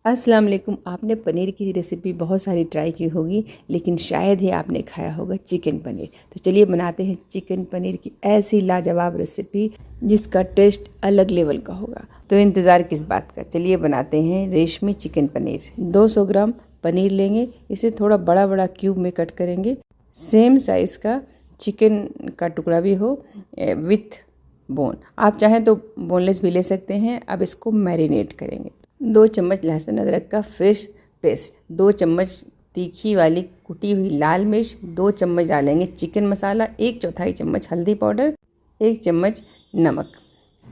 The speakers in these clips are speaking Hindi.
अस्सलाम वालेकुम। आपने पनीर की रेसिपी बहुत सारी ट्राई की होगी, लेकिन शायद ही आपने खाया होगा चिकन पनीर। तो चलिए बनाते हैं चिकन पनीर की ऐसी लाजवाब रेसिपी जिसका टेस्ट अलग लेवल का होगा। तो इंतज़ार किस बात का, चलिए बनाते हैं रेशमी चिकन पनीर। 200 ग्राम पनीर लेंगे, इसे थोड़ा बड़ा बड़ा क्यूब में कट करेंगे। सेम साइज़ का चिकन का टुकड़ा भी हो विथ बोन, आप चाहें तो बोनलेस भी ले सकते हैं। अब इसको मैरिनेट करेंगे। 2 चम्मच लहसुन अदरक का फ्रेश पेस्ट, 2 चम्मच तीखी वाली कुटी हुई लाल मिर्च, 2 चम्मच डालेंगे चिकन मसाला, 1/4 चम्मच हल्दी पाउडर, 1 चम्मच नमक,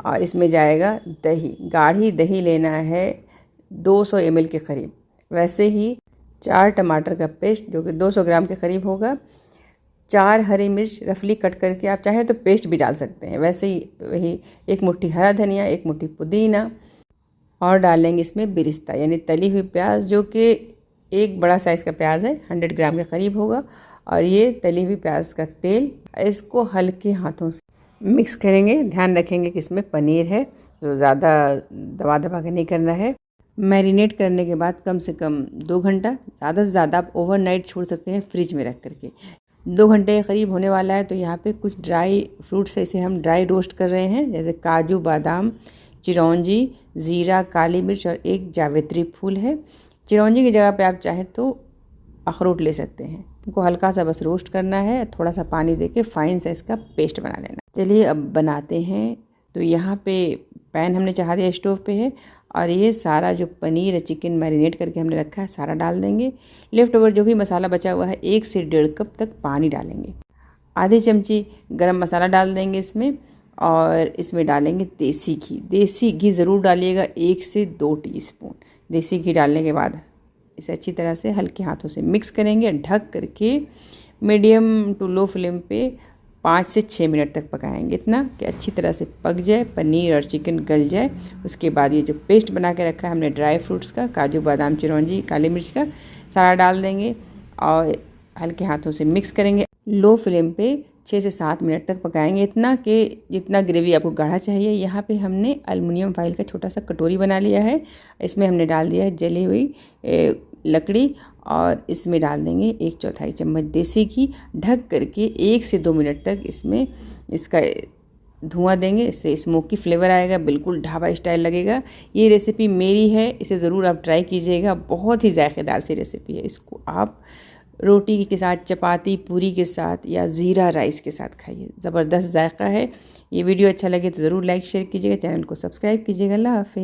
और इसमें जाएगा दही। गाढ़ी दही लेना है 200 ml के करीब। वैसे ही 4 टमाटर का पेस्ट जो कि 200 ग्राम के करीब होगा। 4 हरी मिर्च रफली कट करके, आप चाहें तो पेस्ट भी डाल सकते हैं। वैसे ही वही 1 मुट्ठी हरा धनिया, 1 मुट्ठी पुदीना, और डालेंगे इसमें बिरिस्ता यानी तली हुई प्याज, जो कि एक बड़ा साइज़ का प्याज है, 100 ग्राम के करीब होगा। और ये तली हुई प्याज का तेल, इसको हल्के हाथों से मिक्स करेंगे। ध्यान रखेंगे कि इसमें पनीर है तो ज़्यादा दबा दबा के नहीं करना है। मैरिनेट करने के बाद कम से कम 2 घंटा, ज़्यादा से ज़्यादा आप ओवरनाइट छोड़ सकते हैं फ्रिज में रख करके। 2 घंटे के करीब होने वाला है। तो यहाँ पे कुछ ड्राई फ्रूट्स इसे हम ड्राई रोस्ट कर रहे हैं, जैसे काजू, बादाम, चिरौंजी, ज़ीरा, काली मिर्च और 1 जावित्री फूल है। चिरौंजी की जगह पे आप चाहें तो अखरोट ले सकते हैं। इनको हल्का सा बस रोस्ट करना है, थोड़ा सा पानी देके फाइन साइज़ का पेस्ट बना लेना। चलिए अब बनाते हैं। तो यहाँ पे पैन हमने चढ़ा दिया, स्टोव पे है, और ये सारा जो पनीर है, चिकन मैरिनेट करके हमने रखा है, सारा डाल देंगे। लेफ्ट ओवर जो भी मसाला बचा हुआ है, 1 से 1.5 कप तक पानी डालेंगे। आधी चमची गरम मसाला डाल देंगे इसमें, और इसमें डालेंगे देसी घी। देसी घी ज़रूर डालिएगा, 1 से 2 टीस्पून। देसी घी डालने के बाद इसे अच्छी तरह से हल्के हाथों से मिक्स करेंगे। ढक करके मीडियम टू लो फ्लेम पे 5 से 6 मिनट तक पकाएंगे, इतना कि अच्छी तरह से पक जाए, पनीर और चिकन गल जाए। उसके बाद ये जो पेस्ट बना के रखा है हमने ड्राई फ्रूट्स का, काजू, बादाम, चिरौंजी, काली मिर्च का, सारा डाल देंगे और हल्के हाथों से मिक्स करेंगे। लो फ्लेम पे 6 से 7 मिनट तक पकाएंगे, इतना कि जितना ग्रेवी आपको गाढ़ा चाहिए। यहाँ पे हमने एल्युमिनियम फॉइल का छोटा सा कटोरी बना लिया है। इसमें हमने डाल दिया है जली हुई लकड़ी, और इसमें डाल देंगे 1/4 चम्मच देसी घी। ढक करके 1 से 2 मिनट तक इसमें इसका धुआं देंगे, इससे स्मोकी फ्लेवर आएगा, बिल्कुल ढाबा स्टाइल लगेगा। ये रेसिपी मेरी है, इसे ज़रूर आप ट्राई कीजिएगा। बहुत ही जायकेदार सी रेसिपी है। इसको आप रोटी के साथ, चपाती, पूरी के साथ या ज़ीरा राइस के साथ खाइए, ज़बरदस्त जायका है। ये वीडियो अच्छा लगे तो ज़रूर लाइक शेयर कीजिएगा, चैनल को सब्सक्राइब कीजिएगा। अल्लाह हाफ़िज़।